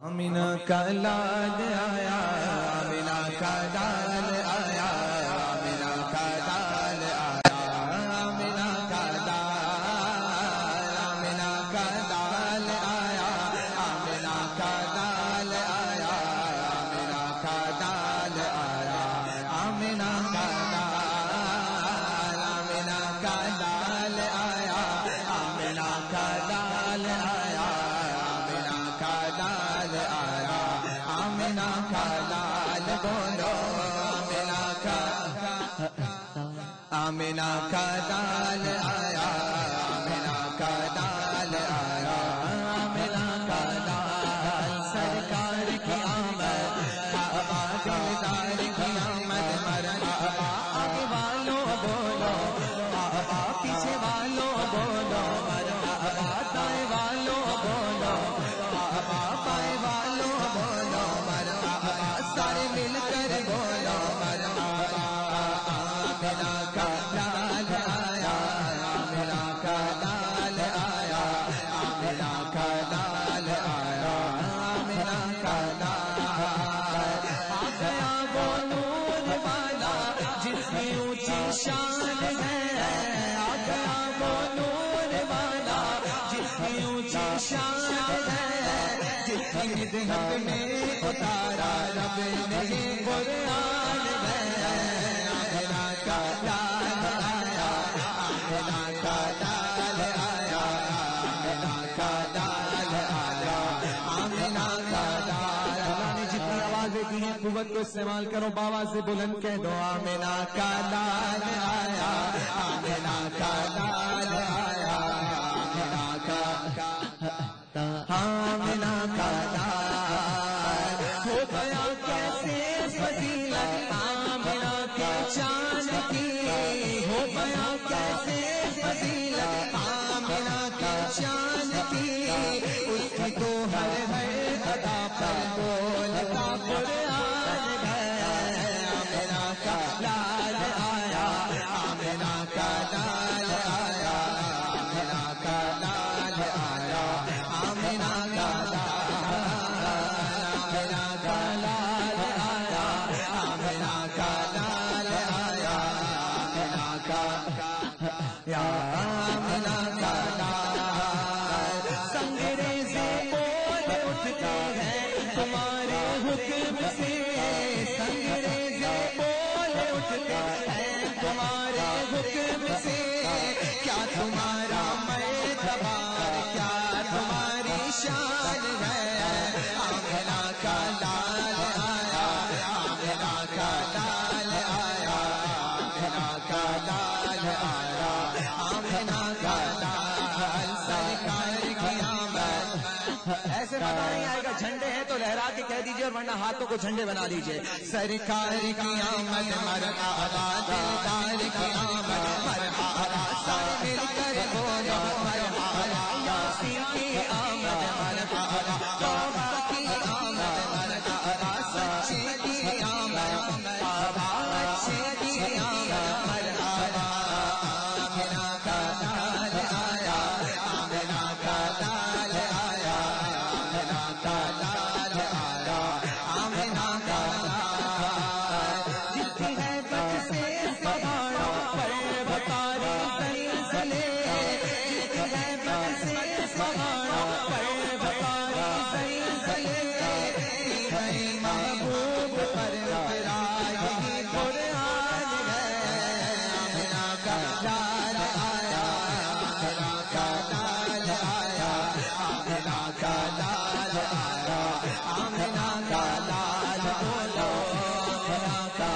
آمینہ کا لال آیا، آمینہ کا لال آیا، آمینہ کا لال آیا، آمینہ کا لال، آمینہ کا لال آیا، آمینہ کا لال آیا، آمینہ کا لال آیا، آمینہ کا لال، آمینہ کا لال آیا، آمینہ کا لال آیا، آمینہ کا لال آیا، آمینہ کا لال بولو، آمینہ کا، آمینہ کا لال آیا، آمینہ کا لال آیا، آمینہ کا لال، سرکار کی آمد، کعبہ دلدار کی آمد، مرحبا آگے والوں بولو، کعبہ پیچھے والوں بولو، مرحبا دائیں والوں بولو، کعبہ بائیں والوں بولو، مرحبا سارے مل کر بولو، مرحبا آمینہ کا لال آیا، آمینہ کا لال آیا، آمینہ کا لال آیا، آمینہ کا لال آ گیا وہ نور والا جس کی اونچی شان ہے، آ گیا وہ نور والا جس کی اونچی شان ہے، جس کی مدحت میں اتارا رب نے قرآن ہے، آمینہ کا لال آیا، آمینہ کا لال آیا، آمینہ کا لال آیا، آمینہ کا لال۔ اللہ نے جتنی آوازیں دی ہیں قوت کو استعمال کرو، باوا سے بلند کہہ دو، آمینہ کا لال آیا، آمینہ کا لال آیا، آمینہ کا، آمینہ کا لال ہو گیا کیسے فضیلت آمینہ کے چاند کی، ہو گیا کیسے فضیلت آمینہ کے چاند کی، اس کی تو ہر ادا پر بولتا قرآن ہے، آمینہ کا لال آیا، آمینہ کا لال آیا، آمینہ کا لال آیا، آمینہ کا لال، آمینہ کا لال آیا، آمینہ کا لال آیا، آمینہ کا، یا آمینہ کا لال، سنگریزے بول اٹھتے ہیں تمہارے حکم سے، سنگریزے بول اٹھتے ہیں تمہارے حکم سے، کیا تمہارا اعتبار، کیا تمہاری شان ہے، آمینہ کا لال آیا، آمینہ کا لال آیا، آمینہ کا لال آیا، آمینہ کا لال، سرکار کی آمد۔ ایسے پتہ نہیں آئے گا، جھنڈے ہیں تو لہرا کے کہہ دیجئے، ورنہ ہاتھوں کو جھنڈے بنا دیجئے، سرکار کی آمد، مرحبا دلدار کی آمد، مرحبا سارے مل کر بولو، مرحبا یاسین کی آمد، مرحبا توبہ کی آمد، مرحبا سچے کی آمد، مرحبا اچھے کی آمد، مرحبا آمینہ کا لال آیا، آمینہ کا لال آیا، آمینہ کا لال آیا، آمینہ کا لال، جس کی ہیبت سے پہاڑوں پر بتاری زلزلے، جس کی ہیبت سے پہاڑوں پر بتاری زلزلے، تیرے محبوب پر اترا یہی قرآن ہے، آمینہ کا لال آیا، آمینہ کا لال آیا، آمینہ کا لال آیا، آمینہ کا لال بولو، آمینہ کا